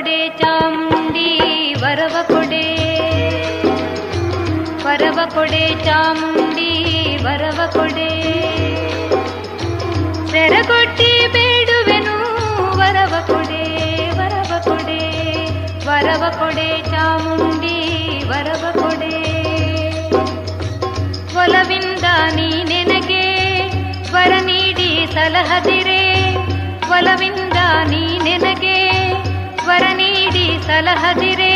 ಕೊಡೆ ಚಾಮುಂಡಿ ವರವ ಕೊಡೆ, ವರವ ಕೊಡೆ ಚಾಮುಂಡಿ ವರವ ಕೊಡೆ. ಸೆರಗೊಟ್ಟಿ ಬೇಡುವೆನು ವರವ ಕೊಡೆ, ವರವ ಕೊಡೆ, ವರವ ಕೊಡೆ ಚಾಮುಂಡಿ ವರವ ಕೊಡೆ. ಒಲವಿಂದ ನೀ ನೆನಗೆ ವರ ನೀಡಿ ಸಲಹದಿರೆ, ಒಲವಿಂದ ನೀ ನೆನಗೆ ವರ ನೀಡಿ ಸಲಹದಿರೆ.